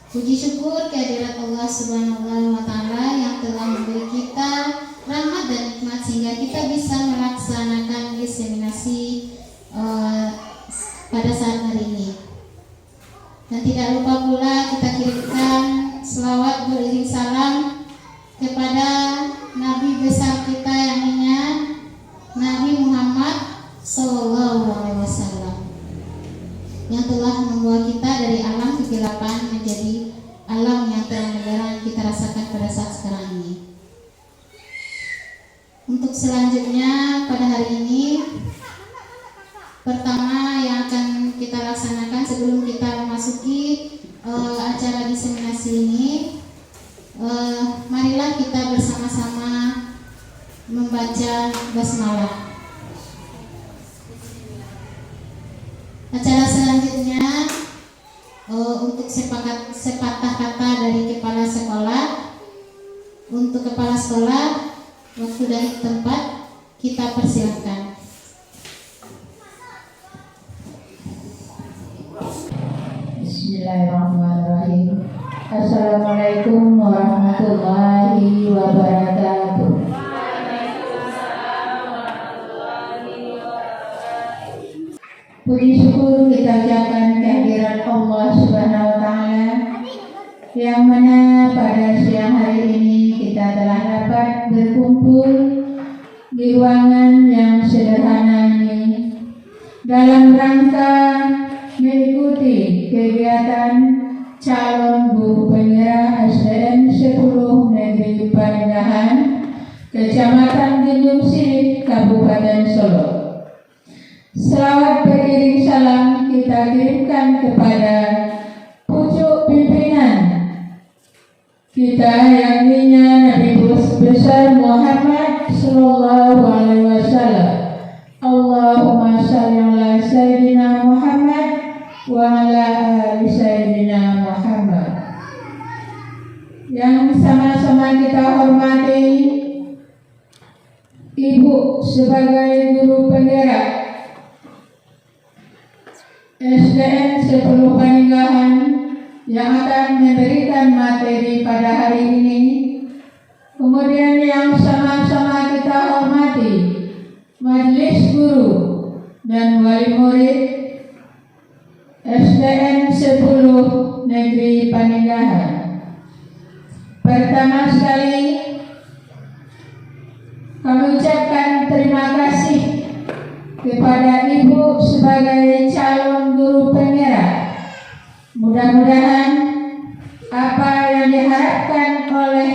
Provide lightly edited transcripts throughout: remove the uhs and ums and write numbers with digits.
Puji syukur kehadirat Allah Subhanahu wa Ta'ala yang telah memberi kita rahmat dan nikmat sehingga kita bisa melaksanakan diseminasi pada saat hari ini. Dan tidak lupa pula kita kirimkan selawat beriring salam kepada Nabi besar kita yang mulia Nabi Muhammad SAW yang telah membawa kita dari alam kegelapan menjadi alam yang terang benderang yang kita rasakan pada saat sekarang ini. Untuk selanjutnya pada hari ini, pertama yang akan kita laksanakan sebelum kita memasuki acara diseminasi ini, marilah kita bersama-sama membaca basmalah. Acara selanjutnya untuk sepatah kata dari kepala sekolah. Untuk kepala sekolah, waktu dan tempat kita persilahkan. Bismillahirrahmanirrahim. Assalamualaikum warahmatullahi wabarakatuh. Puji syukur kita ucapkan kehadirat Allah Subhanahu wa Ta'ala yang mana pada siang hari ini kita telah dapat berkumpul di ruangan yang sederhana ini dalam rangka mengikuti kegiatan calon guru penyerah SDN 10 Negeri Parendahan Kecamatan Tanjung Sirik Kabupaten Solo. Selawat beriring salam kita kirimkan kepada pucuk pimpinan kita yang mulia Nabi besar Muhammad Sallallahu Alaihi Wasallam Ibu sebagai guru penggerak SDN 10 Paninggahan yang akan memberikan materi pada hari ini. Kemudian yang sama-sama kita hormati Majelis Guru dan Wali Murid SDN 10 Negeri Paninggahan. Pertama sekali kami ucapkan terima kasih kepada Ibu sebagai calon guru penggerak. Mudah-mudahan apa yang diharapkan oleh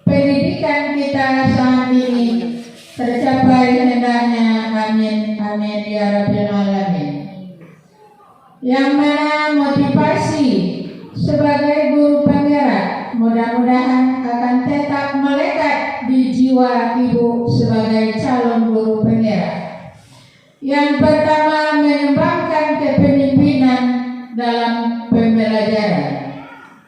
pendidikan kita saat ini tercapai hendaknya. Amin amin ya rabbal alamin. Yang mana motivasi sebagai guru penggerak mudah-mudahan akan tetap melekat di jiwa Ibu sebagai calon guru penggerak. Yang pertama, mengembangkan kepemimpinan dalam pembelajaran.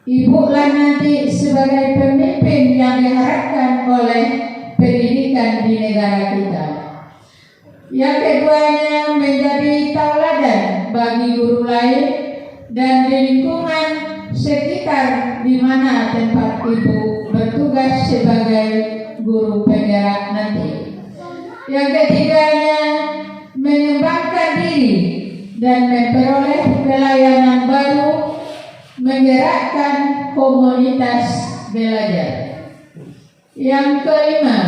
Ibu lah nanti sebagai pemimpin yang diharapkan oleh pendidikan di negara kita. Yang keduanya, menjadi tauladan bagi guru lain dan di lingkungan sekitar di mana tempat Ibu bertugas sebagai guru penggerak nanti. Yang ketiganya, mengembangkan diri dan memperoleh pelayanan baru, menggerakkan komunitas belajar. Yang kelima,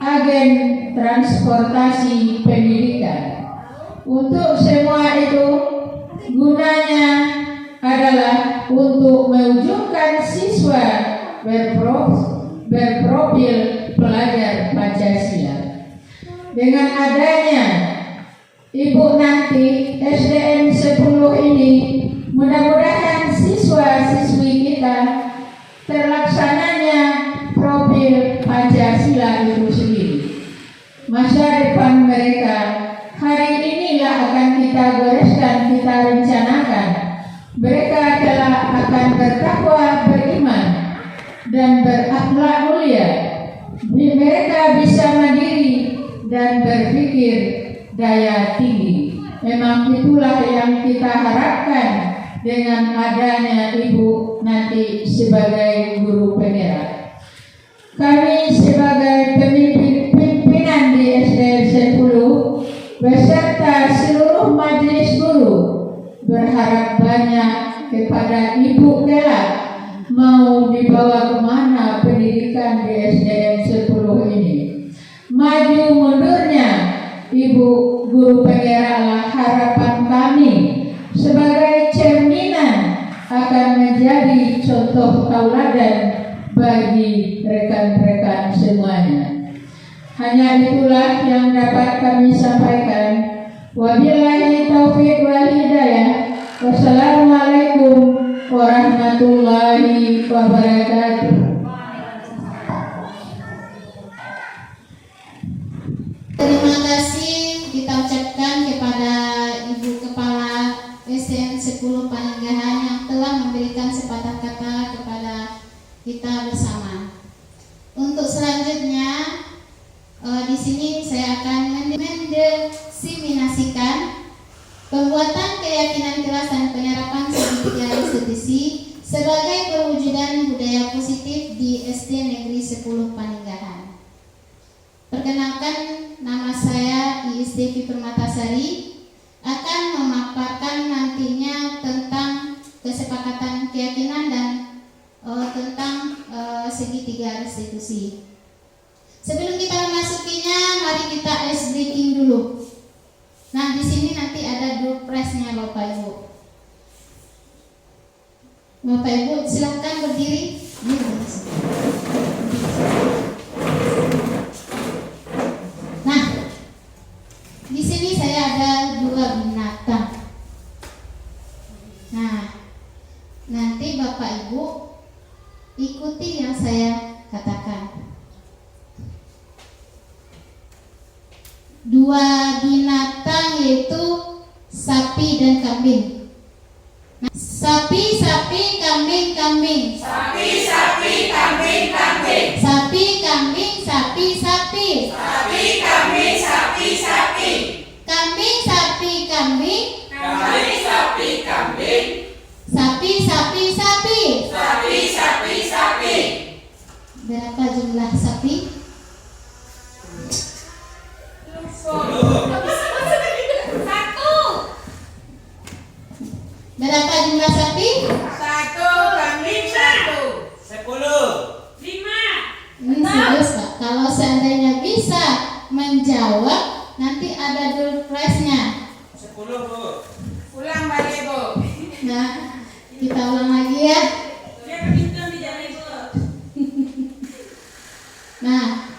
agen transportasi pendidikan. Untuk semua itu gunanya adalah untuk mewujudkan siswa berprofil pelajar Pancasila. Dengan adanya Ibu nanti SDN 10 ini, mudah-mudahan siswa-siswi kita terlaksananya profil Pancasila itu sendiri. Masa depan mereka hari inilah akan kita goreskan, kita rencanakan. Mereka telah akan bertakwa, beriman, dan berakhlak mulia. Mereka bisa mandiri dan berpikir daya tinggi. Memang itulah yang kita harapkan dengan adanya Ibu nanti sebagai guru penggerak. Kami sebagai pimpinan di SDN 10 beserta seluruh majelis guru berharap banyak kepada Ibu kelak mau dibawa kemana pendidikan di SDN 10 ini. Maju mundurnya Ibu guru penggeraklah harapan kami sebagai cerminan akan menjadi contoh tauladan bagi rekan-rekan semuanya. Hanya itulah yang dapat kami sampaikan. Wabillahi taufiq wal hidayah. Wassalamualaikum warahmatullahi wabarakatuh. Terima kasih kita ucapkan kepada Ibu Kepala SDN 10 Paninggahan yang telah memberikan sepatah kata kepada kita bersama. Untuk selanjutnya di sini saya akan mendiseminasikan pembuatan keyakinan kelas dan penerapan segitiga institusi sebagai perwujudan budaya positif di SD Negeri 10 Paninggahan. Perkenalkan, nama saya Iis Devi Permatasari akan memaparkan nantinya tentang kesepakatan keyakinan dan tentang segitiga restitusi. Sebelum kita memasukinya, mari kita ice breaking dulu. Nah, di sini nanti ada door prize-nya Bapak Ibu. Bapak Ibu silakan berdiri. Nah, di sini saya ada 2 binatang. Nah, nanti Bapak Ibu ikuti yang saya katakan. 2 binatang yaitu sapi dan kambing. Nah, sapi, kambing, kambing. Sapi, kambing, kambing. Sapi, kambing, sapi, sapi. Sapi, kambing, sapi, sapi. Kambing, sapi, kambing. Kambing, sapi, kambing. Sapi, sapi, sapi. Sapi, sapi, sapi. Berapa jumlah sapi? Berapa jumlah sapi? Satu, kambing, satu. 10. 5. Serius Pak, kalau seandainya bisa menjawab, nanti ada door prize-nya. 10, Bu. Ulang balik, Bu. Nah, kita ulang lagi ya. Nah,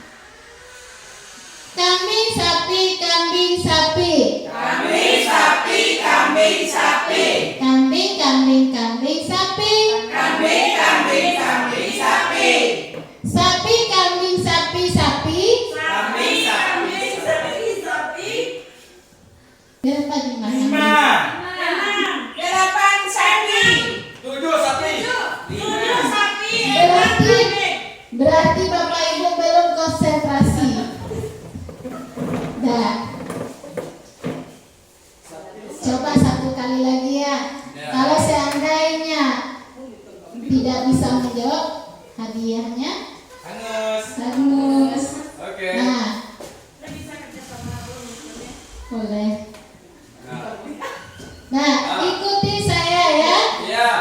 kambing, sapi, kambing, sapi. Kambing, sapi, kambing, sapi. Kambing, kambing, kambing, sapi. Kambing, kambing, kambing, sapi. Sapi, kambing, sapi, sapi. Kambing, kambing, sapi, sapi. Berapa jumlahnya? 5. 8 sapi. 7 sapi. 7 sapi. Berarti Bapak Ibu belum konsentrasi. Dah. Coba satu kali lagi ya. Kalau seandainya tidak bisa menjawab, hadiahnya hangus. Oke. Nah, boleh. Nah, ikuti saya ya. Iya.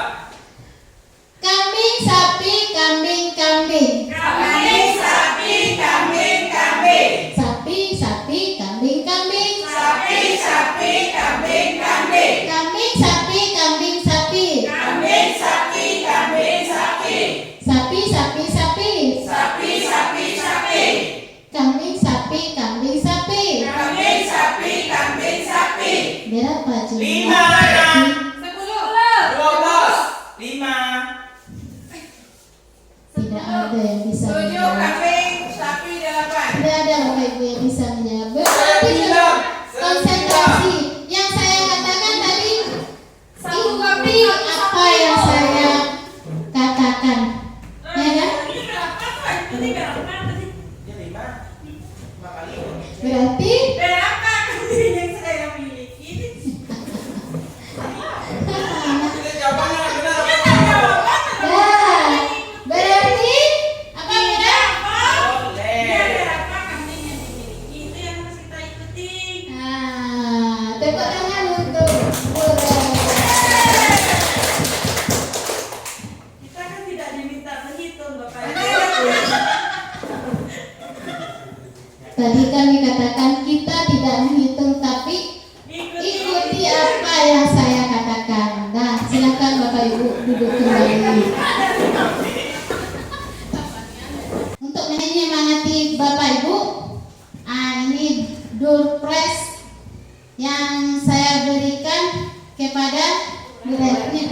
Kambing, sapi, kambing, kambing. Kambing, sapi, kambing, kambing. Sapi, sapi, kambing, kambing. Sapi, sapi, kambing, kambing. Kambing, sapi, kambing, sapi. Kambing, sapi, kambing, sapi. Sapi, sapi, sapi. Sapi, sapi, sapi. Kambing, sapi, kambing, sapi. Kambing, sapi, kambing, sapi. Berapa jumlah 5. sapi? 12. 5. Tidak ada yang bisa 7 menjawab. kambing, sapi 8. Tidak ada Bapak Ibu yang bisa menjawab. Berarti belum konsentrasi. Yang saya katakan tadi, ikuti apa yang saya katakan. Ya kan? Berarti Berapa kambing yang saya miliki? Jawabannya benar apa? Nah, berarti apa benar? Berapa kambing yang dimiliki? Itu yang harus kita ikuti. Nah, tepuk tangan untuk Bura. Kita kan tidak diminta menghitung, Bapak. Tadi kami katakan kita tidak menghitung, tapi ikuti apa yang saya katakan. Nah, silakan Bapak Ibu duduk kembali. Untuk menyemangati Bapak Ibu, ini door prize yang saya berikan kepada direknya.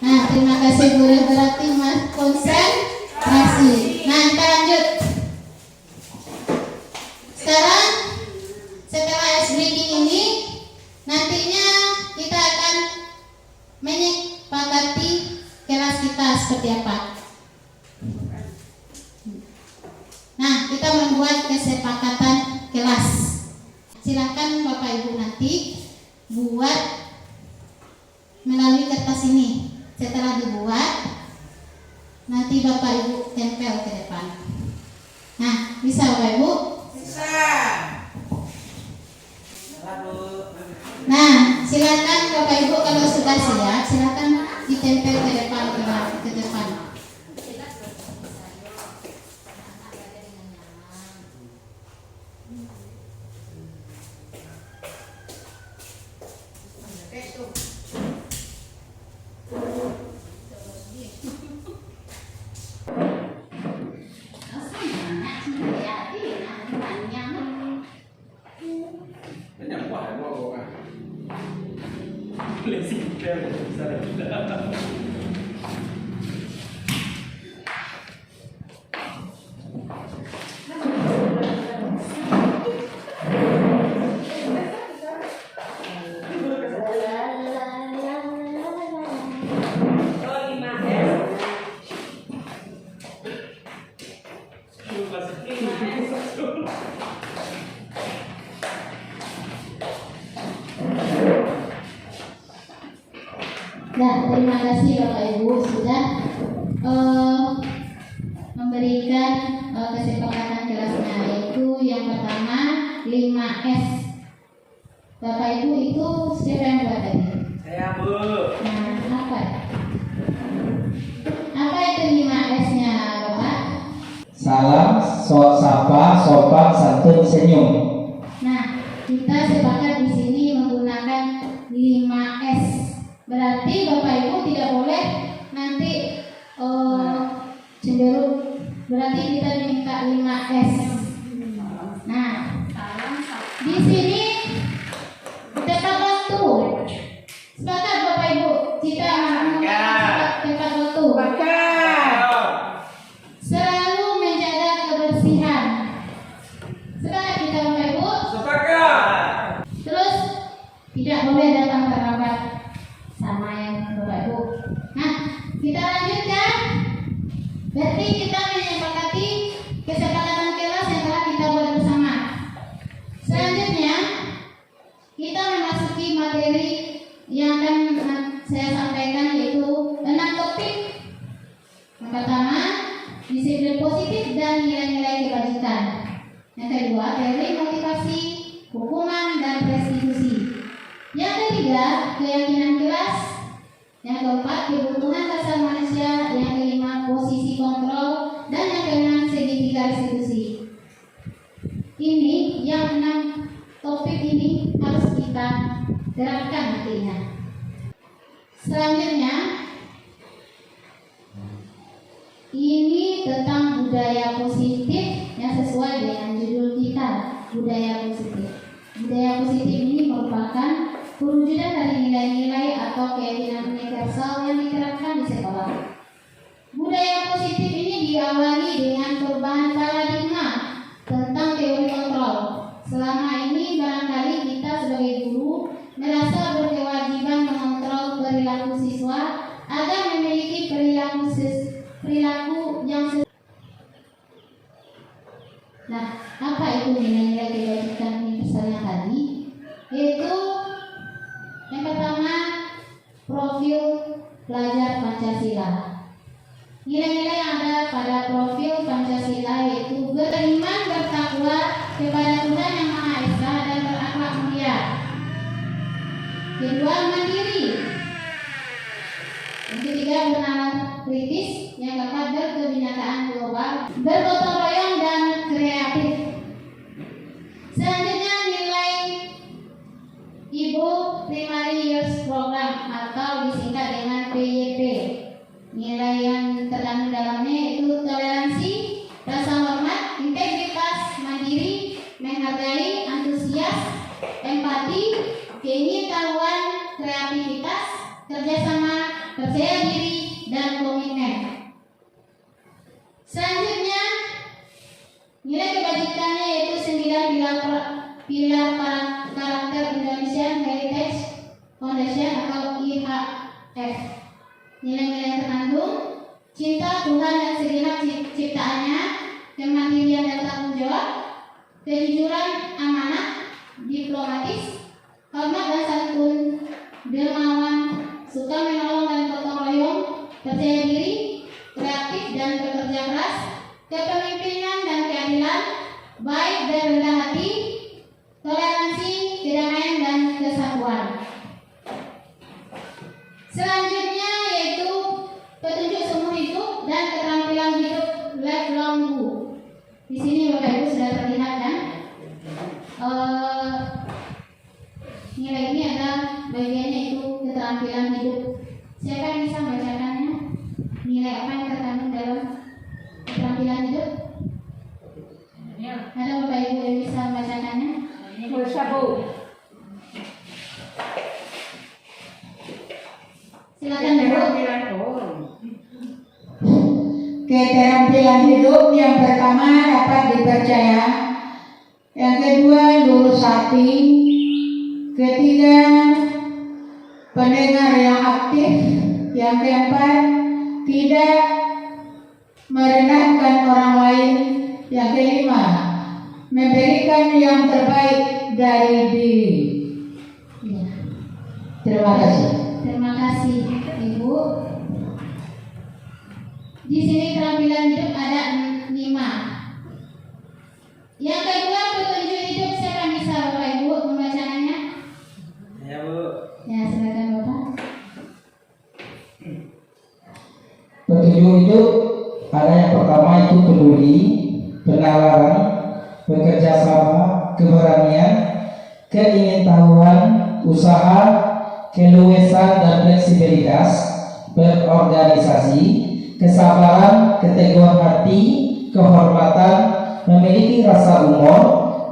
Nah, terima kasih guru, berarti mas konsentrasi. Nah, kita lanjut. Sekarang setelah ice breaking ini, nantinya kita akan menyepakati kelas kita seperti apa. Nah, kita membuat kesepakatan kelas. Silakan Bapak Ibu nanti buat melalui kertas ini. Setelah dibuat, nanti Bapak Ibu tempel ke depan. Nah, bisa Bapak Ibu? Bisa. Nah, silakan Bapak Ibu kalau sudah siap, silakan ditempel ke depan ke depan. Nah, terima kasih Bapak Ibu sudah memberikan kesepakatan kelasnya, yaitu yang pertama 5S. Bapak Ibu itu siapa yang buat tadi? Saya Bu. Nah, apa itu 5S-nya Bapak? Salam, sapa, sopan, santun, senyum. Nah, kita sepakat di sini menggunakan 5S. Berarti Bapak Ibu tidak boleh nanti cenderung. Berarti kita diminta 5S. Nah, di sini tepat waktu. Sepakat Bapak Ibu, kita menggunakan tepat waktu. Selalu menjaga kebersihan. Sepakat kita Bapak Ibu. Terus tidak boleh datang terlambat, sama yang Bapak Ibu. Nah, kita lanjutkan. Berarti kita menyepakati kesepakatan kelas yang telah kita buat bersama. Selanjutnya kita memasuki materi yang akan saya sampaikan, yaitu 6 topik. Yang pertama, disiplin positif dan nilai-nilai kebajikan. Yang kedua, teori motivasi, hukuman dan restitusi. Yang ketiga, keyakinan kelas. Yang keempat, kebutuhan dasar manusia. Yang kelima, posisi kontrol. Dan yang keenam, segitiga restitusi. Ini yang 6 topik ini harus kita terapkan nantinya. Selanjutnya, ini tentang budaya positif yang sesuai dengan judul kita, budaya positif. Budaya positif ini merupakan perwujudan dari nilai-nilai atau keyakinan universal yang diterapkan di sekolah. Budaya positif ini diawali dengan perubahan paradigma tentang teori kontrol. Selama ini barangkali kita sebagai guru merasa berkewajiban mengontrol perilaku siswa agar memiliki perilaku yang Nah, apa itu nilai-nilai kebajikan universal yang tadi? Yaitu yang pertama, profil pelajar Pancasila. Nilai-nilai yang ada pada profil Pancasila yaitu beriman, bertakwa kepada Tuhan Yang Maha Esa dan berakhlak mulia. Kedua, mandiri. Yang ketiga, bernalar kritis. Yang keempat, berkebinekaan global, bergotong royong dan kreatif. Selanjutnya, nilai Ibu Primary Years Program atau disingkat dengan PYP. Nilai yang terkandung dalamnya yaitu toleransi, rasa hormat, integritas, mandiri, menghargai, antusias, empati, keingin-tahuan, kreativitas, kerjasama, percaya diri, dan komitmen. Selanjutnya, nilai kebajikannya yaitu 9 pilar karakter Indonesian Heritage Foundation atau IHF. Nilai-nilai yang terkandung: cinta Tuhan dan segenap ciptaannya, kemandirian dan tanggung jawab, kejujuran, amanah, diplomatis, hormat dan santun, dermawan, suka menolong dan gotong royong, percaya diri, kreatif dan bekerja keras, kepemimpinan dan keadilan, baik dan rendah hati, toleransi, kedamaian dan kesatuan. Selanjutnya yaitu petunjuk seumur hidup dan keterampilan hidup lifelong goal. Di sini Bapak Ibu sudah terlihat kan? Nilai ini ada bagiannya itu keterampilan hidup. Siapa yang bisa membacakannya? Nilai apa yang terkandung dalam keterampilan hidup? Ada Bapak Ibu yang bisa membacakannya? Bisa Bu. Silakan Bu. Keterampilan hidup yang pertama dapat dipercaya, yang kedua lurus hati, ketiga pendengar yang aktif, yang keempat tidak merendahkan orang lain, yang kelima memberikan yang terbaik dari diri. Ya. Terima kasih. terima kasih Ibu. Di sini keterampilan hidup ada 5. Yang kedua, petunjuk hidup. Siapa yang bisa Bapak Ibu membacanya? Ya, Bu. Ya, silakan Bapak. Petunjuk itu ada yang pertama itu peduli, penalaran, bekerja sama, keberanian, keingintahuan, usaha, keluasan dan fleksibilitas, berorganisasi, kesabaran, keteguhan hati, kehormatan, memiliki rasa humor,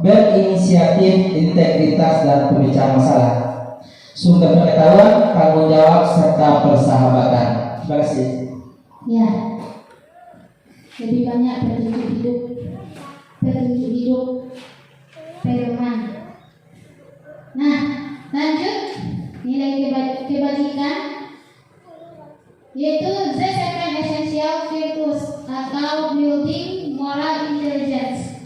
berinisiatif, integritas dan pemecah masalah, sumber pengetahuan, tanggung jawab serta persahabatan. Terima kasih. Ya, lebih banyak petunjuk hidup firman. Nah, lanjut nilai kebajikan, yaitu the second essential virtues atau building moral intelligence,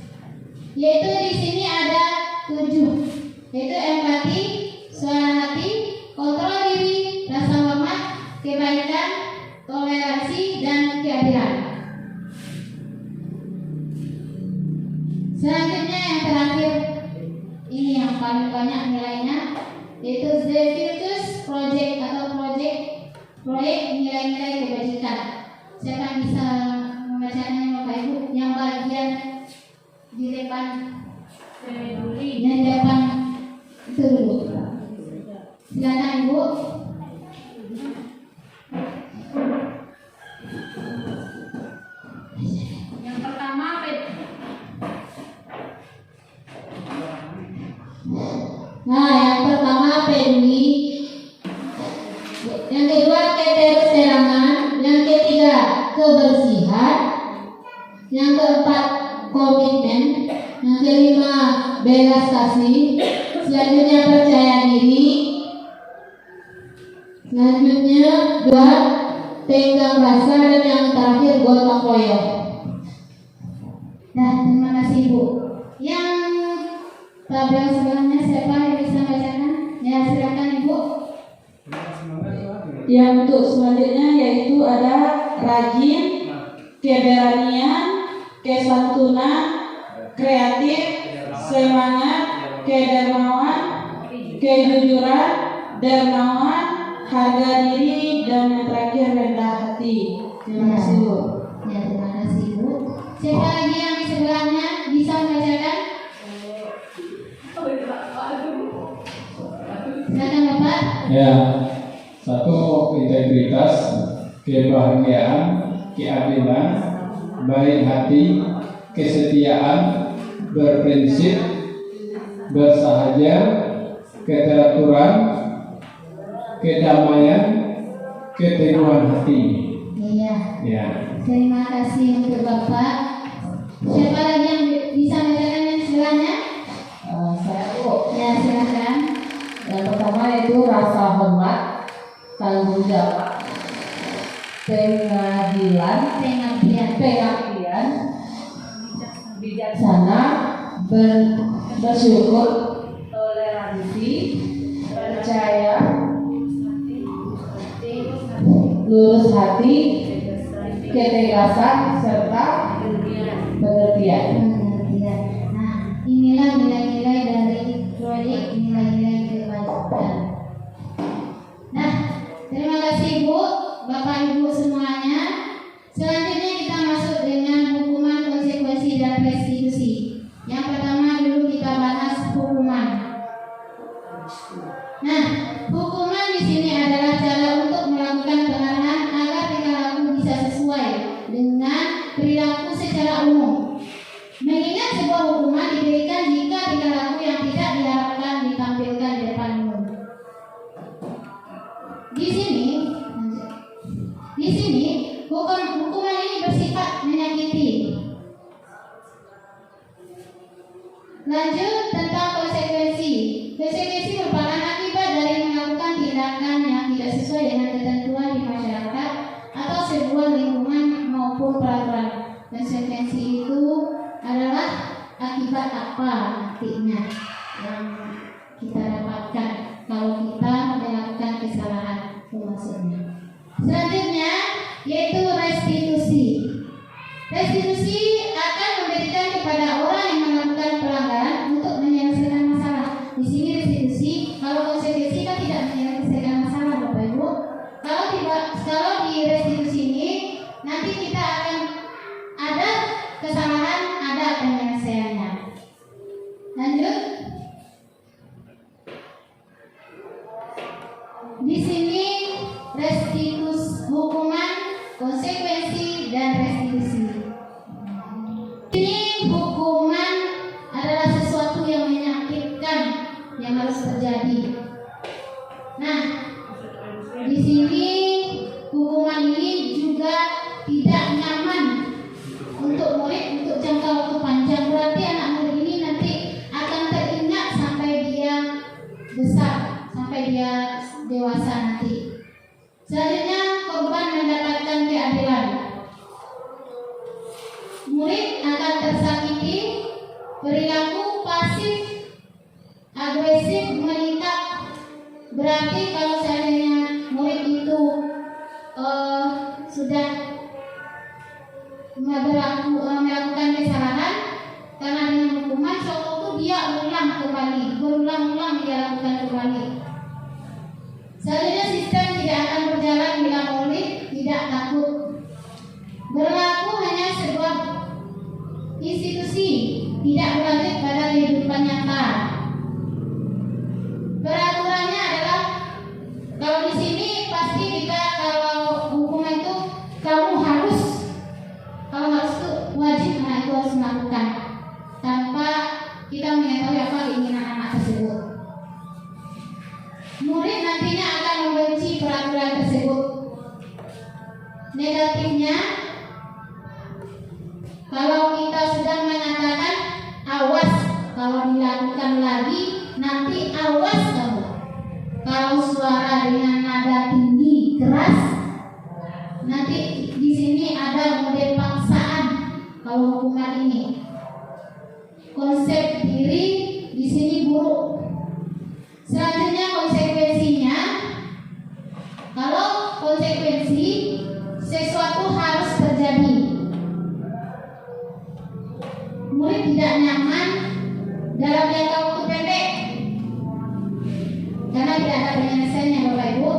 yaitu di sini ada 7, yaitu empati, suara hati, kontrol diri, rasa hormat, kebaikan, toleransi, dan keadilan. Selanjutnya yang terakhir, ini yang paling banyak nilainya, yaitu the virtues project atau proyek nilai-nilai kebajikan. Siapa yang bisa membacanya Bapak Ibu? Yang bagian di depan, yang depan itu dulu. Silakan Ibu. Yang pertama Nah, yang pertama peduli, yang kedua keterserangan, yang ketiga kebersihan, yang keempat komitmen, yang kelima belas kasih, selanjutnya percaya diri, selanjutnya 2 tenggang rasa, dan yang terakhir gotong royong. Nah, terima kasih Bu. Yang tabel sebelumnya siapa yang bisa bacakan? Ya, silakan Ibu. Yang untuk selanjutnya yaitu ada rajin, keberanian, kesantunan, kreatif, semangat, kedermawan, kejujuran, dermawan, harga diri, dan yang terakhir rendah hati. Terima kasih Bu. Ya, terima kasih Bu. Siapa lagi yang di sebelahnya bisa membacakan? Silakan Bapak. Ya, 1 integritas, kebahagiaan, keadilan, baik hati, kesetiaan, berprinsip, bersahaja, keteraturan, kedamaian, keteguhan hati. Iya. Ya. Terima kasih untuk Bapak. Siapa lagi yang bisa membacakan yang sebelahnya? Saya Bu. Ya, silakan. Yang pertama yaitu rasa hormat, tanggung jawab, pengadilan, pengabdian, bijaksana, bersyukur, toleransi, percaya, lurus hati, ketegasan, serta pengertian. Nah, inilah nilai-nilai dari proyek nilai-nilai kebajikan. Nah, terima kasih Bu, Bapak Ibu semuanya. Selanjutnya kita masuk dengan hukuman, konsekuensi, dan restitusi. Yang pertama dulu kita bahas hukuman. Nah, hukuman di sini adalah cara untuk melakukan pengarahan agar tingkah laku bisa sesuai dengan perilaku secara umum. Mengingat sebuah hukuman diberikan jika tingkah laku yang tidak diharapkan ditampilkan di depan umum. Di sini hukuman ini bersifat menyakiti. Lanjut tentang konsekuensi. Konsekuensi merupakan akibat dari melakukan tindakan yang tidak sesuai dengan ketentuan di masyarakat atau sebuah lingkungan maupun peraturan. Konsekuensi itu adalah akibat apa artinya yang kita dapatkan kalau kita melakukan kesalahan. yaitu restitusi. Restitusi akan memberikan kepada orang yang melakukan pelanggaran untuk menyelesaikan masalah. Di sini restitusi, kalau konsekuensi kan tidak menyelesaikan masalah, Bapak Ibu. Kalau di restitusi ini nanti kita akan ada kesalahan, ada penyelesaiannya. Lanjut. Di sini hukuman, konsekuensi, dan restitusi. Ini hukuman adalah sesuatu yang menyakitkan yang harus terjadi. Nah, di sini hukuman ini juga tidak nyaman untuk murid untuk jangka waktu panjang. Berarti anak murid ini nanti akan teringat sampai dia besar, sampai dia dewasa nanti. Selanjutnya, korban mendapatkan keadilan. Murid akan tersakiti, perilaku pasif agresif meningkat. Berarti kalau seandainya murid itu sudah melakukan kesalahan, karena dengan hukuman itu dia berulang-ulang dia lakukan kembali. Selanjutnya, sistem tidak akan berjalan bila murid tidak takut. Berlaku hanya sebuah institusi, tidak berlanjut pada kehidupan nyata. Peraturannya adalah, kalau di sini pasti kita kalau hukuman itu kamu harus, kalau harus itu wajib, anak itu harus melakukan tanpa kita mengetahui apa keinginan anak tersebut. Murid nantinya akan membenci peraturan tersebut. Negatifnya, kalau kita sudah mengatakan awas kalau dilakukan lagi, nanti awas kamu. Kalau suara dengan nada tinggi keras, nanti di sini ada model paksaan. Kalau hukuman ini, konsep diri di sini buruk. Selanjutnya, konsekuensinya, kalau konsekuensi sesuatu harus terjadi. Murid tidak nyaman dalam jangka waktu pendek karena tidak ada penyelesaiannya, Bapak Ibu.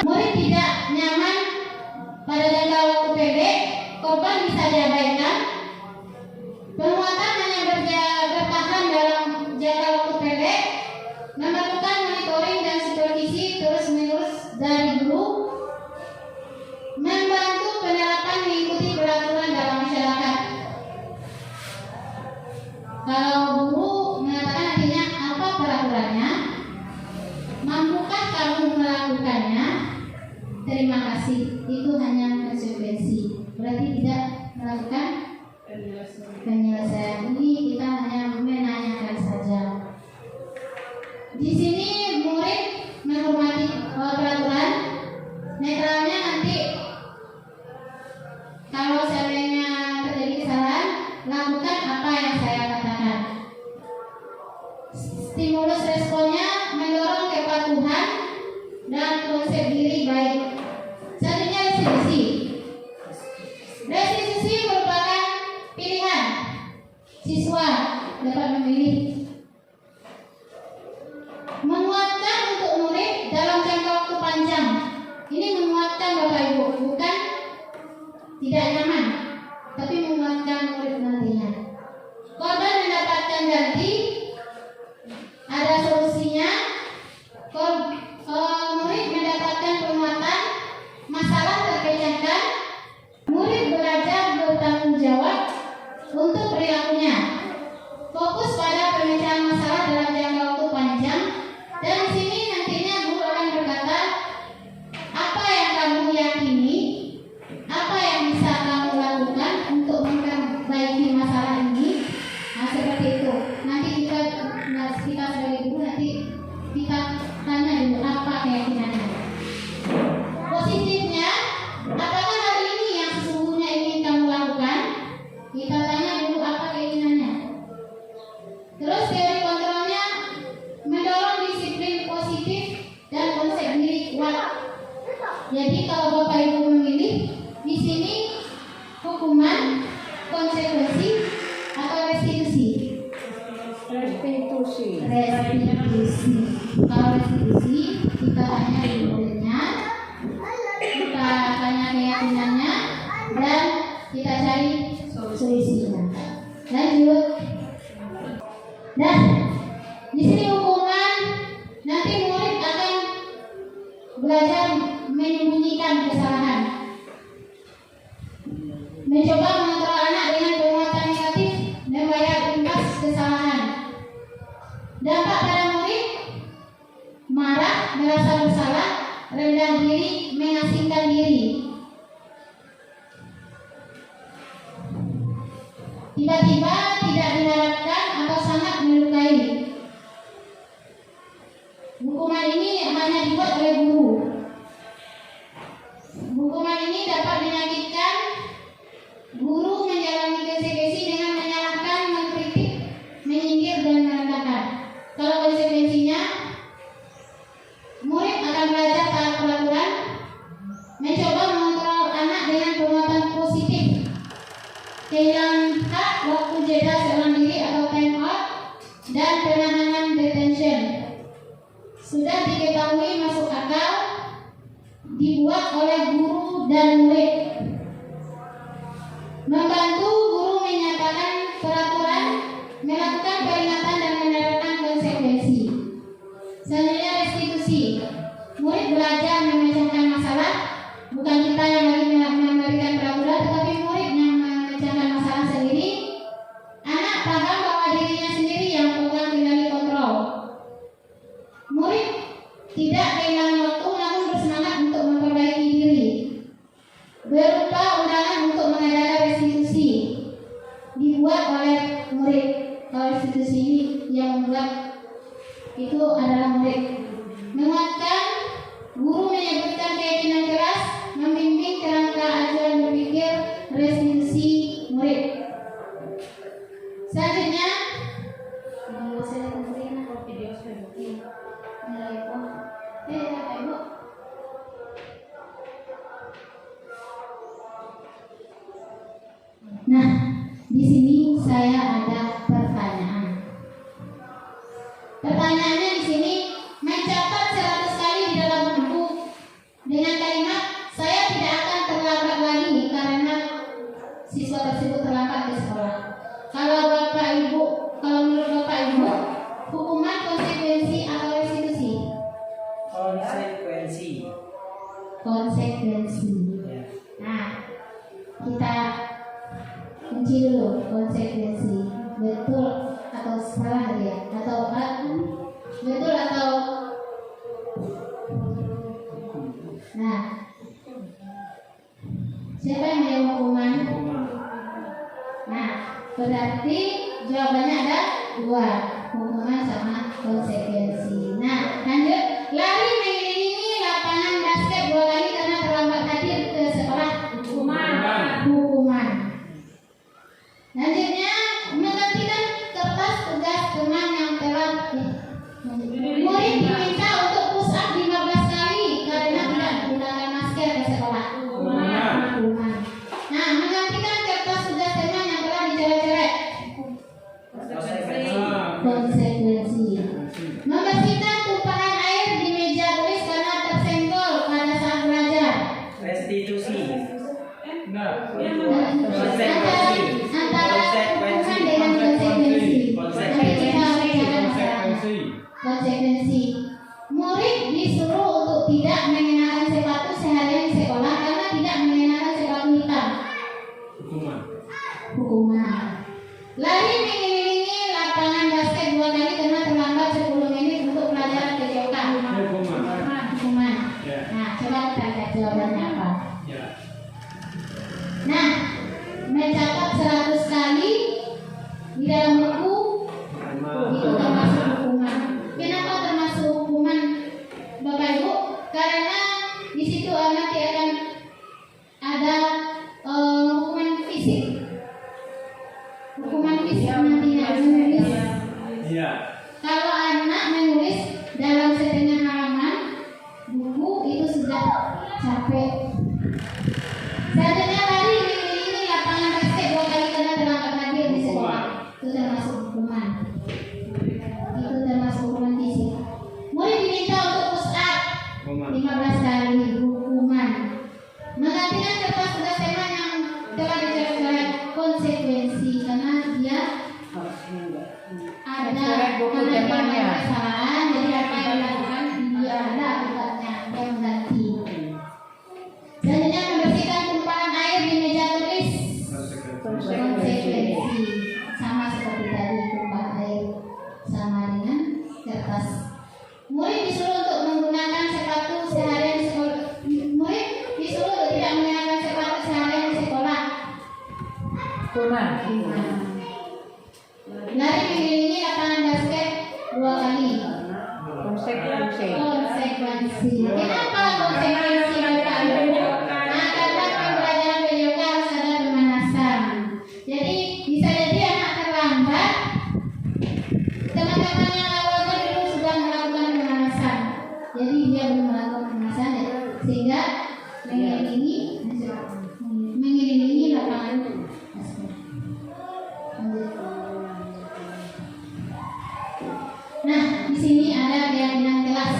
Murid tidak nyaman pada jangka waktu pendek, korban bisa diabaikan. Penguatan hanya bertahan dalam jangka waktu pendek. Memerlukan monitoring dan supervisi terus-menerus dari guru. Membantu penerapan mengikuti peraturan dalam masyarakat. Kalau guru mengatakan nantinya apa peraturannya, mampukah kamu melakukannya? Terima kasih. Itu hanya konsekuensi. Berarti tidak melakukan penyelesaian. Ini kita hanya menanyakan saja. Di sini murid menghormati peraturan. Netralnya nanti kalau seandainya terjadi kesalahan, lakukan apa yang saya katakan. Stimulus responnya mendorong kepatuhan dan konsep diri baik. Selanjutnya, restitusi. Restitusi merupakan pilihan. Siswa dapat memilih menguatkan untuk murid dalam jangka waktu panjang. Ini menguatkan, Bapak Ibu, bukan tidak nyaman, tapi menguatkan murid nantinya. Korban mendapatkan ganti, ada solusinya. Murid mendapatkan penguatan, masalah terpecahkan. Murid belajar bertanggung jawab untuk perilakunya. Fokus pada pemecahan masalah dalam jangka waktu panjang. Dan di sini nantinya guru akan berkata, apa yang kamu yakini, apa yang bisa kamu lakukan Bapak Ibu memilih di sini hukuman, konsekuensi, atau restitusi? Restitusi. Restitusi. Kalau restitusi kita tanya ilmunya, kita tanya keyakinannya, dan kita cari solusinya. Lanjut. Dan di sini hukuman, nanti murid akan belajar menyembunyikan kesalahan, mencoba mengontrol anak dengan penguatan negatif dan bayar imbas kesalahan. Dampak pada murid: marah, merasa bersalah, rendah diri, mengasingkan diri. Tiba-tiba tidak diharapkan atau sangat melukai. Hukuman ini hanya dibuat oleh guru. Hukuman ini dapat menyakitkan. Guru menjalani konsekuensi dengan menyalahkan, mengkritik, menyindir, dan merendahkan. Kalau konsekuensinya, murid akan belajar taat peraturan, mencoba mengontrol anak dengan penguatan positif, kehilangan hak, waktu jeda seorang diri atau time out, dan penahanan detention. Sudah diketahui masuk akal, dibuat oleh guru dan murid. Membantu guru menyatakan peraturan, melakukan peringatan, dan menerapkan konsekuensi. Selanjutnya restitusi. Murid belajar memecahkan masalah, bukan kita yang lagi memberikan peraturan, tetapi murid yang memecahkan masalah sendiri. Anak paham bahwa dirinya sendiri yang pegang kendali kontrol. Murid tidak kehilangan waktu, namun bersemangat untuk memperbaiki diri. Berupa undangan untuk mengadakan restitusi, dibuat oleh murid. Kalau restitusi yang membuat itu adalah murid. Menguatkan, guru menyebutkan keyakinan keras, membimbing kerangka ajaran berpikir, restitusi murid. Selanjutnya, nah, di sini saya ada pertanyaan. Pertanyaannya di sini, mencatat 100 kali di dalam buku dengan kalimat "saya tidak akan terlambat lagi" karena siswa tersebut terlambat ke sekolah. Kalau menurut Bapak Ibu, hukuman, konsekuensi, atau restitusi? Konsekuensi. Nah, kita kunci dulu konsekuensi. Betul atau salah dia? Atau betul atau? Nah, siapa yang menjawab hukuman? Nah, berarti jawabannya ada dua, hukuman sama konsekuensi. Nah, lanjut. Lari mengelilingi lapangan basket 2 kali karena terlambat hadir ke sekolah. Hukuman. Lanjutnya, menggantikan kertas tugas teman yang telah murid diminta untuk push up 15 kali karena tidak menggunakan masker ke sekolah. Hukuman. Nah, menggantikan kertas tugas teman yang telah dicoret-coret. Konsekuensi. Membersihkan tumpahan air di meja tulis karena tersenggol pada saat belajar. Restitusi. Antara hukuman dengan konsekuensi. Nanti kita bedakan masalahnya. Konsekuensi. Murid disuruh untuk tidak mengenakan sepatu seharian di sekolah karena tidak mengenakan sepatu hitam. Hukuman. Lari mengelilingi lapangan basket 2 kali karena terlambat 10 menit untuk pelajaran kejokan. Hukuman. Nah, coba kita lihat jawabannya apa. Nah, dengan kertas tugas tema yang telah dicoret-coret konsekuensi karena dia ada buku karena dia temanya. ada kesalahan, jadi apa yang dilakukan dia ada akibatnya, dia mengganti. Selanjutnya membersihkan tumpahan air di meja tulis konsekuensi sama seperti tadi, tumpah air sama dengan kertas. Murid disuruh untuk menggunakan sepatu seharian di sekolah. Murid disuruh untuk tidak menggunakan sepatu seharian di sekolah. Kurang. Lari mengelilingi lapangan basket 2 kali. Konsekuensi. Konsekuensi. Kenapa konsekuensi Bapak Ibu? Nah, karena pembelajaran PJOK harus ada pemanasan. Jadi bisa jadi anak terlambat. Teman-teman yang awalnya dulu sudah melakukan pemanasan. Jadi dia belum melakukan pemanasan sehingga mengelilingi lapangan basket. Nah, di sini ada keyakinan kelas.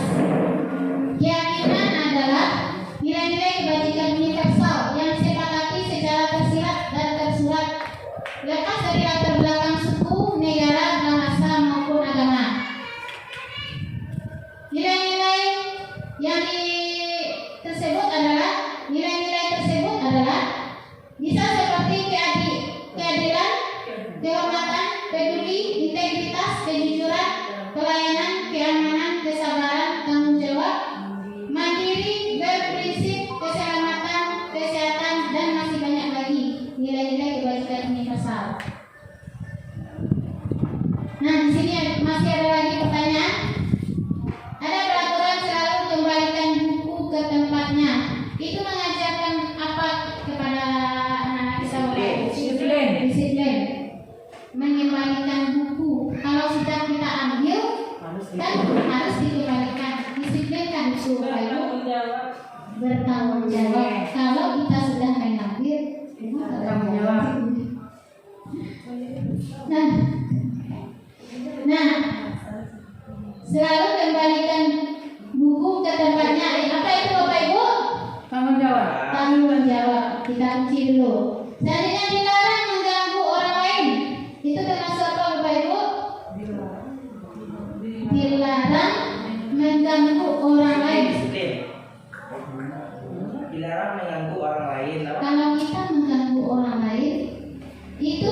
Keyakinan adalah nilai-nilai kebajikan universal yang disepakati secara tersirat dan tersurat, lepas dari latar belakang suku, negara, bahasa maupun agama. Nilai-nilai yang tersebut adalah bisa seperti keadilan, kehormatan, peduli, integritas, kejujuran, pelayanan, keamanan, kesabaran, tanggung jawab, mandiri, berprinsip, keselamatan, kesehatan, dan masih banyak lagi nilai-nilai kebajikan universal. Nah, di sini masih ada lagi pertanyaan. Ada peraturan selalu kembalikan buku ke tempatnya. Itu mengajarkan apa kepada anak-anak kita? Disiplin. Mengembalikan buku. Kalau sudah kita ambil, kan harus dikembalikan. Disiplin kan supaya bertanggung jawab. Kalau kita sudah mengambil, Bertanggung jawab. Nah, selalu kembalikan buku ke tempatnya. Apa itu Bapak Ibu? Tanggung jawab. Tanggung jawab. Kita kunci dulu. Selanjutnya dilarang mengganggu orang lain. Itu termasuk apa Bapak Ibu? Dilarang mengganggu orang lain. Dilarang mengganggu orang lain. Apa? Kalau kita mengganggu orang lain, itu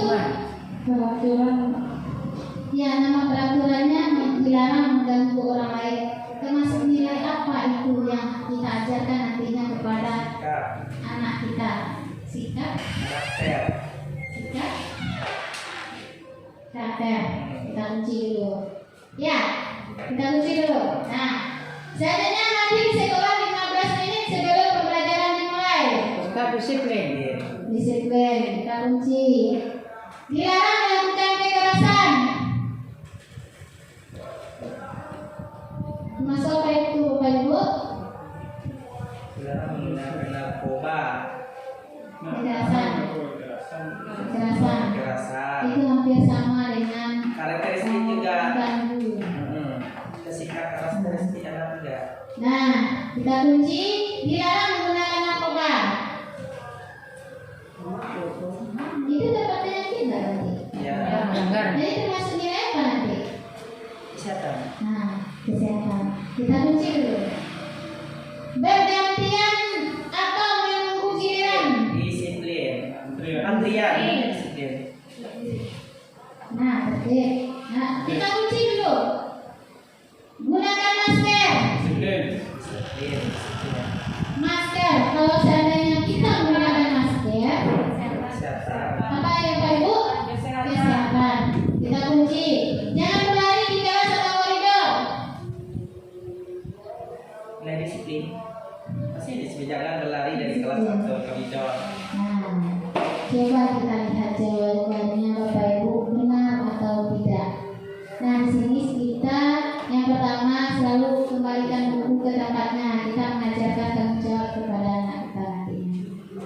peraturan. Ya, nama peraturannya dilarang mengganggu orang lain. Termasuk nilai apa itu yang kita ajarkan nantinya kepada anak kita? Sikap. Karakter. Kita kunci dulu. Ya, kita kunci dulu. Nah, selanjutnya hadir sekolah 15 menit sebelum pembelajaran dimulai. Tetap disiplin. Disiplin. Kita kunci. Dilarang melakukan kekerasan. Masuk apa itu Bapak Ibu? Dilarang menggunakan narkoba. Kekerasan. Itu hampir sama dengan Karakteristik juga. mengganggu. Kesikap karakteristik anak juga. Nah, kita kunci dilarang menggunakan narkoba. Itu dapat penyakit nggak nanti? Ya. Melanggar. Jadi termasuk nilai apa nanti? Kesehatan. Nah, kesehatan. Kita kunci dulu. Bergantian atau menunggu giliran. Disiplin. Antrian. Disiplin. Nah, tertib. Nah, kita kunci dulu. Gunakan masker. Disiplin. Masker. Kalau seandainya kita menggunakan masker, Kesehatan. apa ya Pak Ibu? Kesehatan. Kita kunci. Jangan berlari di kelas atau koridor. Nilai disiplin. Pasti disiplin. Jangan berlari dari kelas atau koridor. Nah, coba kita lihat jawabannya Bapak Ibu benar atau tidak. Nah, di sini kita yang pertama selalu kembalikan buku ke tempatnya. Kita mengajarkan tanggung jawab kepada anak kita nantinya.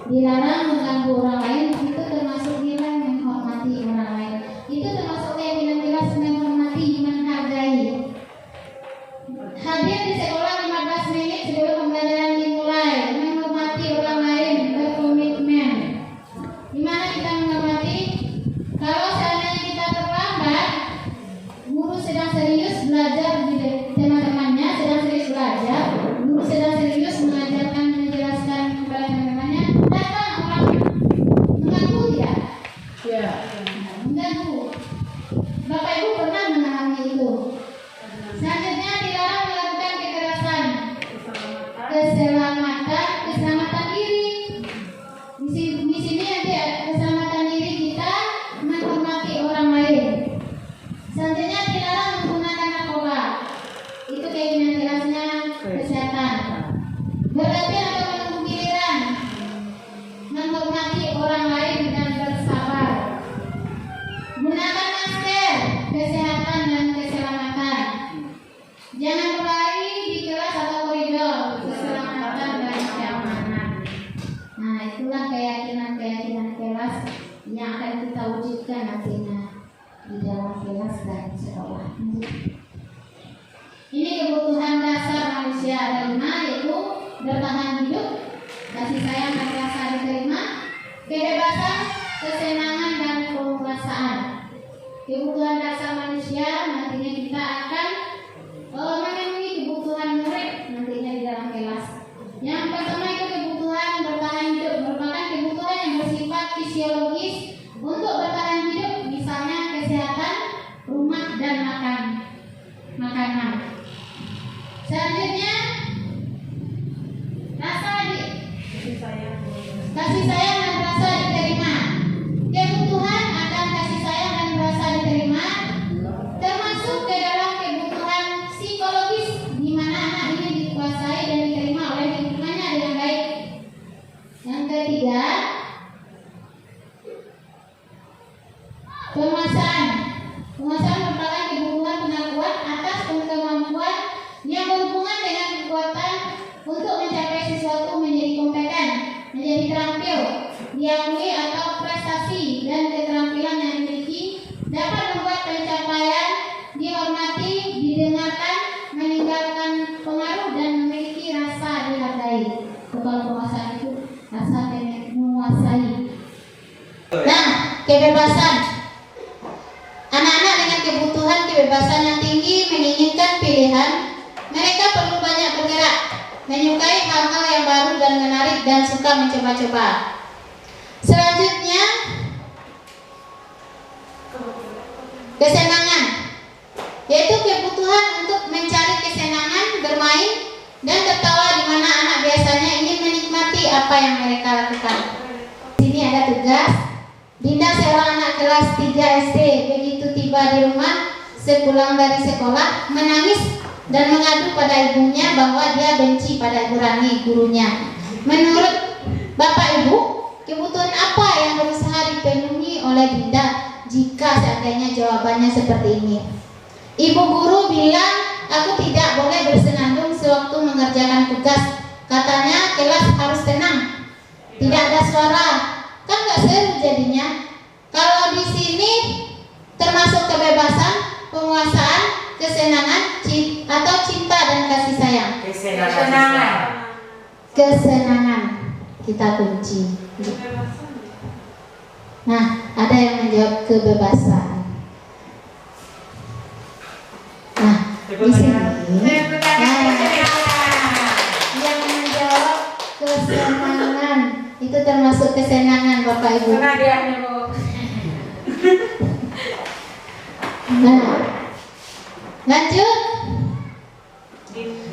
Dilarang mengganggu orang lain, itu termasuk nilai menghormati orang lain. Itu termasuk keyakinan kelas menghormati, menghargai. Hadir di sekolah 15 menit sebelum pembelajaran dimulai, menghormati orang lain, berkeluarga Nah, itulah keyakinan-keyakinan kelas yang akan kita wujudkan nantinya di dalam kelas dan sekolah. Ini kebutuhan dasar manusia ada 5, yaitu bertahan hidup, kasih sayang dan rasa diterima, kebebasan, kesenangan dan penguasaan. Kebutuhan dasar manusia nantinya kita akan memenuhi kebutuhan murid nantinya di dalam kelas. Yang pertama itu kebutuhan bertahan hidup, merupakan kebutuhan yang bersifat fisiologis untuk bertahan hidup, misalnya kesehatan, rumah dan makanan. Selanjutnya kasih sayang dan rasa diterima. Kebutuhan akan kasih sayang dan rasa diterima termasuk ke dalam kebutuhan psikologis, di mana anak ini dikuasai dan diterima oleh lingkungannya dengan baik. Yang ketiga, penguasaan. Penguasaan merupakan kebutuhan pengakuan atas kemampuan yang berhubungan dengan kekuatan untuk mencapai sesuatu, menjadi kompeten, menjadi terampil, diakui atau prestasi dan keterampilan yang dimiliki dapat membuat pencapaian dihormati, didengarkan, meninggalkan pengaruh dan memiliki rasa dihargai. Kalau penguasaan itu rasa menguasai. Nah, kebebasan. Anak-anak dengan kebutuhan kebebasan yang tinggi menginginkan pilihan. Mereka perlu banyak bergerak, menyukai hal-hal yang baru dan menarik, dan suka mencoba-coba. Selanjutnya, kesenangan, yaitu kebutuhan untuk mencari kesenangan, bermain, dan tertawa, di mana anak biasanya ingin menikmati apa yang mereka lakukan. Di sini ada tugas. Dinda seorang anak kelas 3 SD begitu tiba di rumah sepulang dari sekolah menangis dan mengadu pada ibunya bahwa dia benci pada Ibu Rani, gurunya. Menurut Bapak Ibu, kebutuhan apa yang berusaha dipenuhi oleh Dinda jika seandainya jawabannya seperti ini? Ibu guru bilang aku tidak boleh bersenandung sewaktu mengerjakan tugas. Katanya kelas harus tenang, tidak ada suara. Kan gak seru jadinya. Kalau di sini termasuk kebebasan, penguasaan, kesenangan, atau cinta dan kasih sayang. Kesenangan kita kunci. Nah, ada yang menjawab kebebasan. Nah, di sini yang menjawab kesenangan. Itu termasuk kesenangan Bapak Ibu. Nah, lanjut.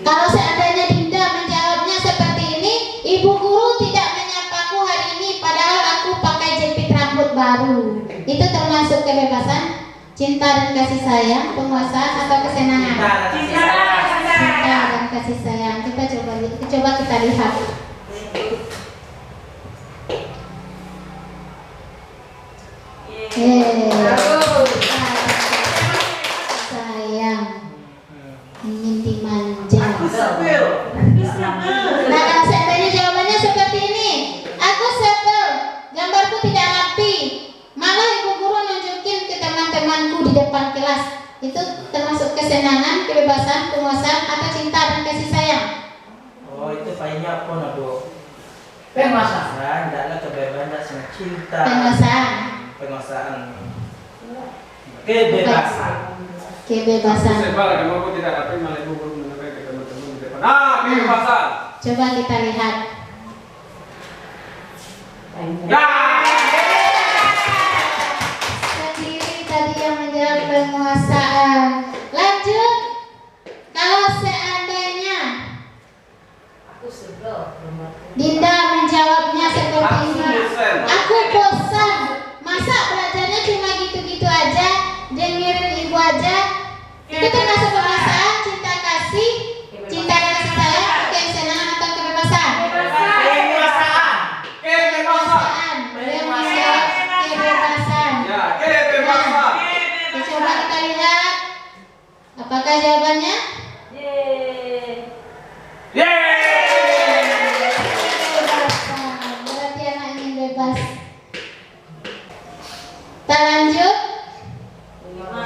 Kalau seandainya Dinda menjawabnya seperti ini, Ibu guru tidak menyapaku hari ini padahal aku pakai jepit rambut baru. Itu termasuk kebebasan, cinta dan kasih sayang, penguasaan atau kesenangan? Cinta dan kasih sayang. Kita coba kita lihat. Sayang, ingin dimanja. Nah, kalau seandainya jawabannya seperti ini, aku sebel, gambarku tidak rapi, malah ibu guru nunjukin ke teman-temanku di depan kelas. Itu termasuk kesenangan, kebebasan, penguasaan atau cinta dan kasih sayang? Oh, itu paling apa nado? Penguasaan. Tidaklah kebebasan, cinta. Penguasaan. Penguasaan. Kebebasan. Kebebasan. Sebal kamu aku tidak rapi malah ibu guru menyampaikan ke teman-teman di depan. Ah, kebebasan. Coba kita lihat. Sendiri tadi yang menjawab penguasaan. Lanjut. Kalau seandainya Dinda menjawabnya seperti ini, aku bosan, masa belajarnya cuma gitu-gitu aja, dengerin ibu aja. Itu termasuk penguasaan, cinta kasih sayang, kesenangan atau kebebasan? Kebebasan. Coba kita lihat, apakah jawabannya? Berarti Kita lanjut.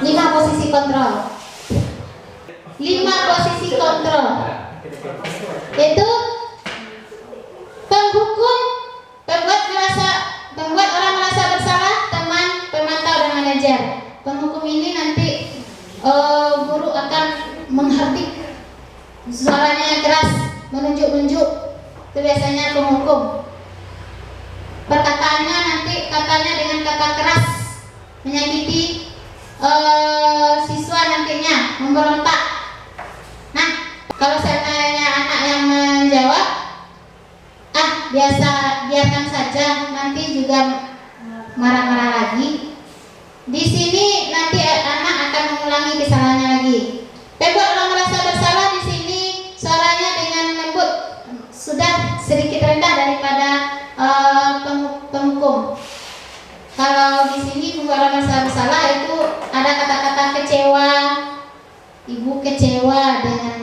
5 posisi kontrol. 5 posisi kontrol. Yaitu penghukum, pembuat orang merasa bersalah, teman, pemantau, dan manajer. Penghukum ini nanti guru akan menghardik, suaranya keras, menunjuk-nunjuk. Itu biasanya penghukum. Perkataannya nanti katanya dengan kata keras, menyakiti siswa nantinya, memberontak. Nah, kalau saya tanya anak yang menjawab, biarkan saja, nanti juga marah-marah lagi. Di sini nanti anak akan mengulangi kesalahannya lagi. Pembuat orang merasa bersalah di sini suaranya dengan lembut, sudah sedikit rendah daripada penghukum. Kalau di sini pembuat orang merasa bersalah itu ada kata-kata kecewa, ibu kecewa dengan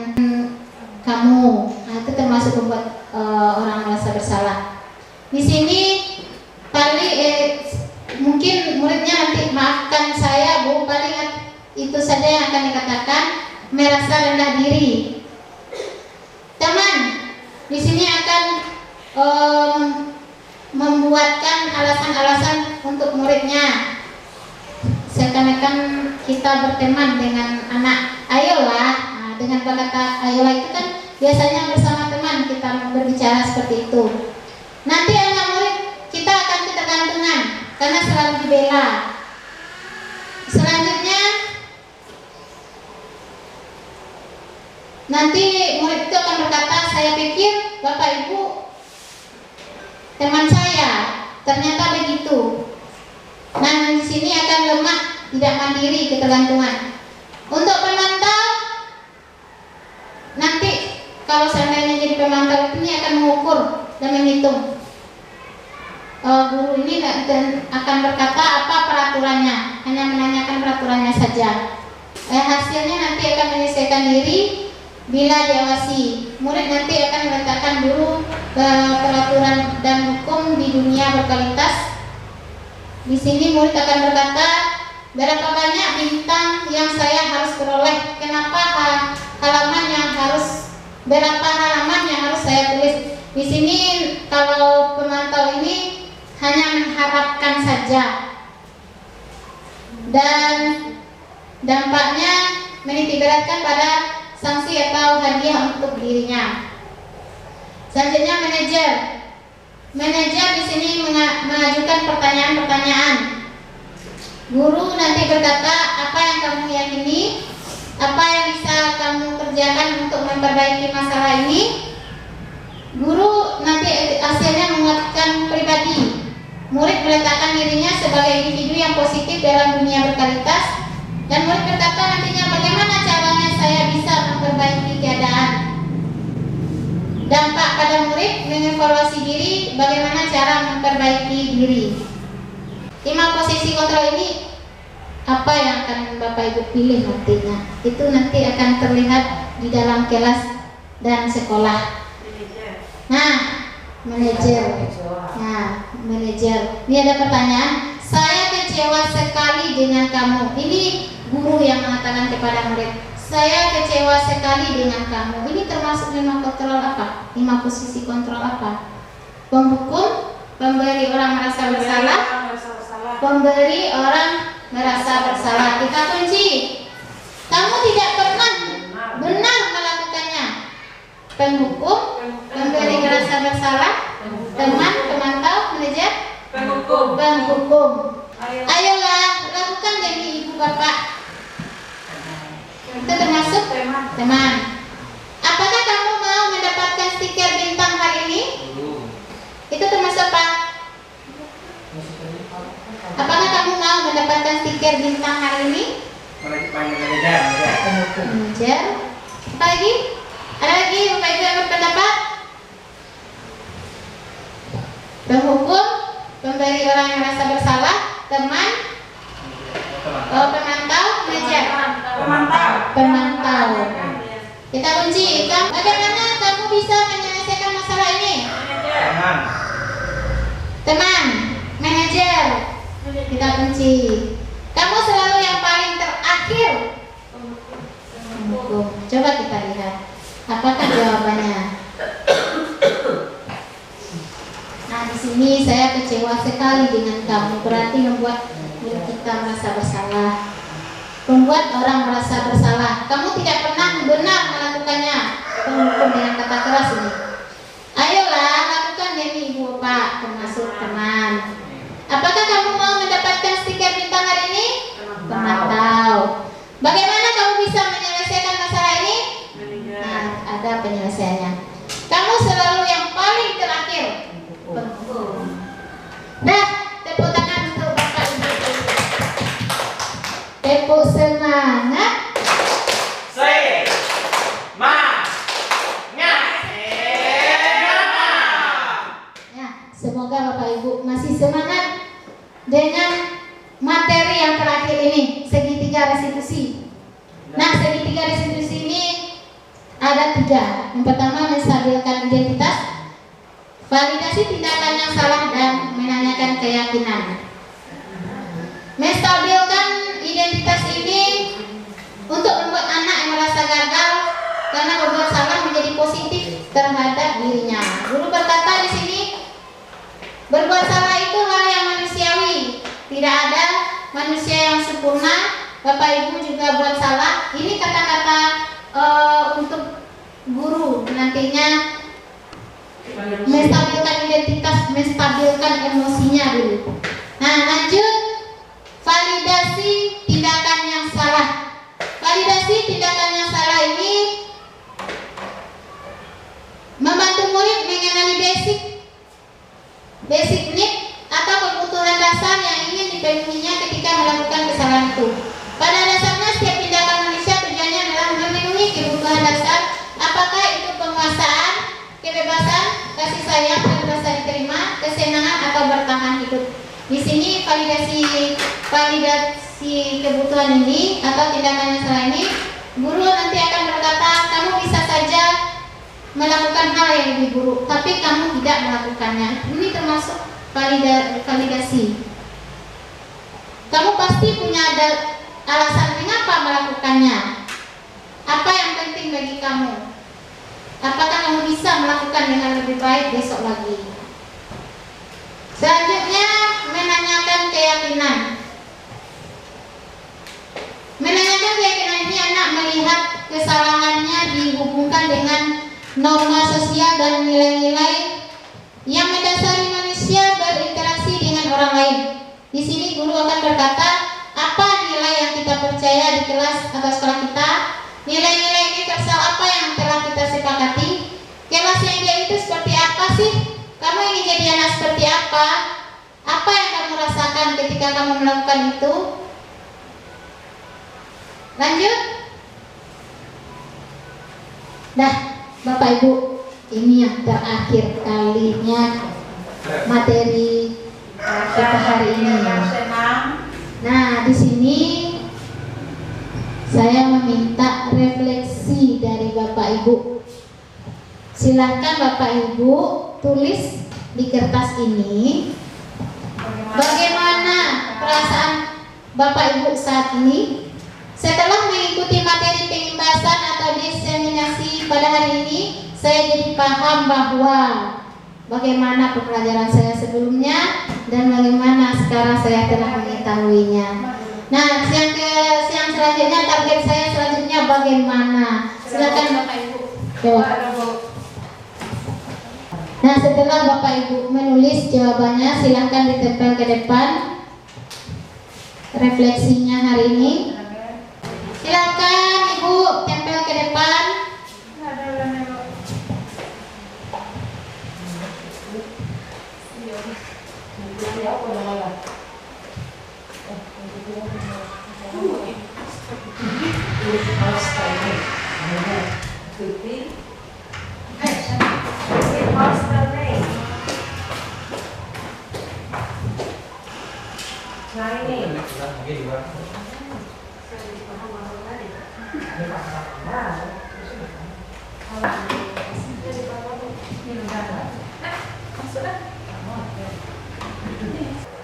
kamu. Nah, itu termasuk pembuat orang merasa bersalah. Di sini paling mungkin muridnya nanti maafkan saya Bu, paling itu saja yang akan dikatakan, merasa rendah diri. Teman di sini akan membuatkan alasan-alasan untuk muridnya, seakan-akan kita berteman dengan anak. Ayolah, nah, dengan kata ayolah itu kan biasanya bersama teman kita berbicara seperti itu. Nanti anak murid kita akan ketergantungan karena selalu dibela. Selanjutnya nanti murid itu akan berkata, saya pikir Bapak Ibu teman saya, ternyata begitu. Nah, di sini akan lemah, tidak mandiri, ketergantungan. Untuk pemantau, nanti kalau seandainya jadi pemantau ini akan mengukur dan menghitung. Guru ini akan berkata apa peraturannya, hanya menanyakan peraturannya saja. Hasilnya nanti akan menyesuaikan diri bila diawasi. Murid nanti akan meletakkan dulu peraturan dan hukum di dunia berkualitas. Di sini murid akan berkata, berapa banyak bintang yang saya harus peroleh, kenapa halaman yang harus, berapa halaman yang harus saya tulis. Di sini kalau pemantau ini hanya mengharapkan saja, dan dampaknya menitikberatkan pada sanksi atau hadiah untuk dirinya. Selanjutnya manajer. Manajer di sini mengajukan pertanyaan-pertanyaan. Guru nanti berkata, apa yang kamu yakini, apa yang bisa kamu kerjakan untuk memperbaiki masalah ini. Guru nanti hasilnya menguatkan pribadi. Murid meletakkan dirinya sebagai individu yang positif dalam dunia berkualitas, dan murid berkata nantinya bagaimana caranya saya bisa memperbaiki keadaan. Dampak pada murid mengevaluasi diri, bagaimana cara memperbaiki diri. 5 posisi kontrol ini apa yang akan Bapak Ibu pilih nantinya, itu nanti akan terlihat di dalam kelas dan sekolah. Nah, manajer. Nah, manajer. Ini ada pertanyaan, saya kecewa sekali dengan kamu. Ini guru yang mengatakan kepada murid, saya kecewa sekali dengan kamu. Ini termasuk 5 kontrol apa? 5 posisi kontrol apa? Penghukum, pemberi orang merasa bersalah, pemberi orang merasa bersalah. Kita kunci. Kamu tidak pernah benar melakukannya. Penghukum, pemberi merasa bersalah, teman, pemantau, manajer, penghukum. Ayolah, lakukan demi ibu bapak. Itu termasuk teman. Apakah kamu mau mendapatkan stiker bintang hari ini? Itu termasuk apa? Apakah kamu mau mendapatkan stiker bintang hari ini? Manajer. Apa lagi? Ada lagi Bapak Ibu yang berpendapat? Penghukum, pemberi orang yang merasa bersalah, teman, pemantau, manajer. Pemantau. Kita kunci. Bagaimana kamu bisa menyelesaikan masalah ini? Teman. kita kunci. Kamu selalu yang paling terakhir. Coba kita lihat apakah jawabannya. Nah, di sini saya kecewa sekali dengan kamu. Berarti membuat diri kita merasa bersalah. Membuat orang merasa bersalah. Kamu tidak pernah benar melakukannya. Pengukur dengan kata keras ini. Ayolah, lakukan demi ibu pak, termasuk teman. Apakah kamu mau mendapatkan stiker bintang hari ini? Pemantau. Bagaimana kamu bisa menyelesaikan masalah ini? Nah, ada penyelesaiannya. Kamu selalu yang paling terakhir. Nah, tepuk tangan untuk Bapak Ibu. Tepuk semangat. Ya, semoga Bapak Ibu masih semangat dengan materi yang terakhir ini, segitiga restitusi. Nah, segitiga restitusi ini ada 3. Yang pertama, menstabilkan identitas, validasi tindakan yang salah, dan menanyakan keyakinan. Menstabilkan identitas ini untuk membuat anak yang merasa gagal karena berbuat salah menjadi positif terhadap dirinya. Guru berkata di sini, berbuat salah itu hal yang manusiawi. Tidak ada manusia yang sempurna. Bapak Ibu juga buat salah. Ini kata-kata untuk guru nantinya. Menstabilkan identitas, menstabilkan emosinya dulu. Nah, lanjut. Validasi tindakan yang salah. Validasi tindakan yang salah ini membantu murid mengenali basic need atau kebutuhan dasar yang ingin dipenuhinya ketika melakukan kesalahan itu. Pada dasarnya setiap tindakan manusia tujuannya adalah memenuhi kebutuhan dasar, apakah itu penguasaan, kebebasan, kasih sayang, dan rasa diterima, kesenangan, atau bertahan hidup. Di sini validasi kebutuhan ini atau tindakan yang salah ini, guru nanti akan berkata, kamu bisa saja melakukan hal yang lebih buruk, tapi kamu tidak melakukannya. Ini termasuk validasi. Kamu pasti punya alasan mengapa melakukannya. Apa yang penting bagi kamu? Apakah kamu bisa melakukan dengan lebih baik besok lagi? Selanjutnya, menanyakan keyakinan. Menanyakan keyakinan ini anak melihat kesalahannya dihubungkan dengan norma sosial dan nilai-nilai yang mendasari manusia berinteraksi dengan orang lain. Di sini guru akan berkata, apa nilai yang kita percaya di kelas atau sekolah kita? Nilai-nilai ini persoal apa yang telah kita sepakati? Kelas yang dia itu seperti apa sih? Kamu ingin jadi anak seperti apa? Apa yang kamu rasakan ketika kamu melakukan itu? Lanjut. Dah, Bapak Ibu, ini yang terakhir kalinya materi kita hari ini. Nah, di sini saya meminta refleksi dari Bapak Ibu. Silakan Bapak Ibu tulis di kertas ini bagaimana perasaan Bapak Ibu saat ini setelah mengikuti materi pengimbasan atau diseminasi pada hari ini. Saya jadi paham bahwa bagaimana pembelajaran saya sebelumnya dan bagaimana sekarang saya telah mengetahuinya. Nah, siang selanjutnya, target saya selanjutnya bagaimana? Silakan Bapak Ibu jawab. Nah, setelah Bapak Ibu menulis jawabannya, silakan ditempel ke depan refleksinya hari ini. Silakan Ibu tempel ke depan.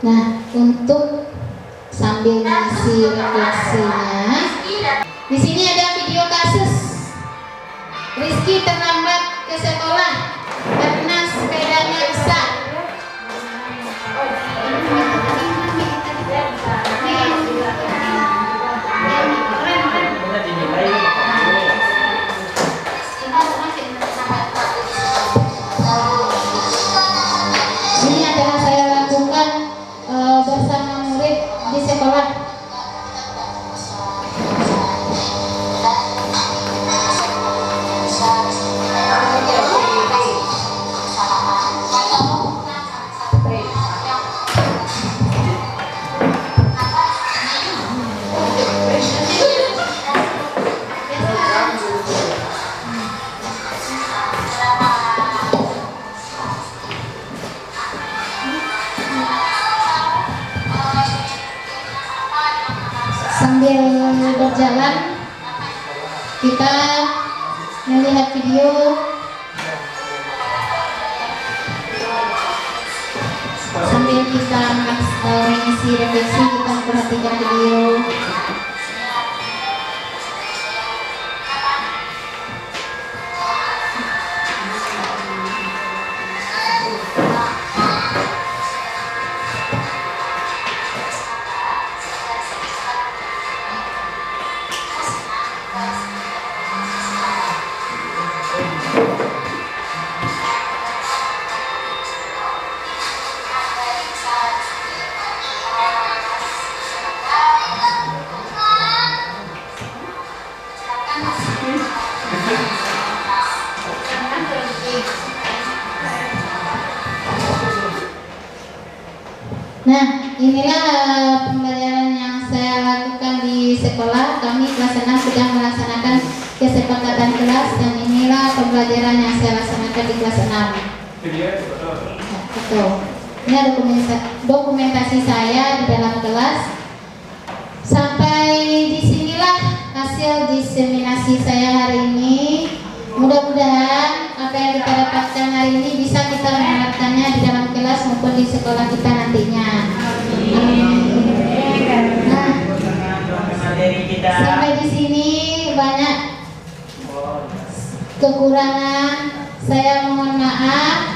Nah, untuk sambil mengisi refleksinya, di sini ada video kasus Rizky terlambat ke sekolah karena sepedanya rusak. Kita dinilai. Ini adalah saya lakukan bersama murid di sekolah. Sambil berjalan kita melihat video sambil kita mengisi refleksi, kita perhatikan video. Nah, inilah pembelajaran yang saya lakukan di sekolah. Kami kelas 6 sedang melaksanakan kesepakatan kelas, dan inilah pembelajaran yang saya laksanakan di kelas 6. Video itu betul. Nah, betul. Ini dokumentasi saya di dalam kelas. Sampai disinilah hasil diseminasi saya hari ini. Mudah-mudahan apa yang kita dapatkan hari ini bisa kita menerapkannya di dalam kelas maupun di sekolah kita nantinya. Nah, sampai di sini banyak kekurangan, saya mohon maaf.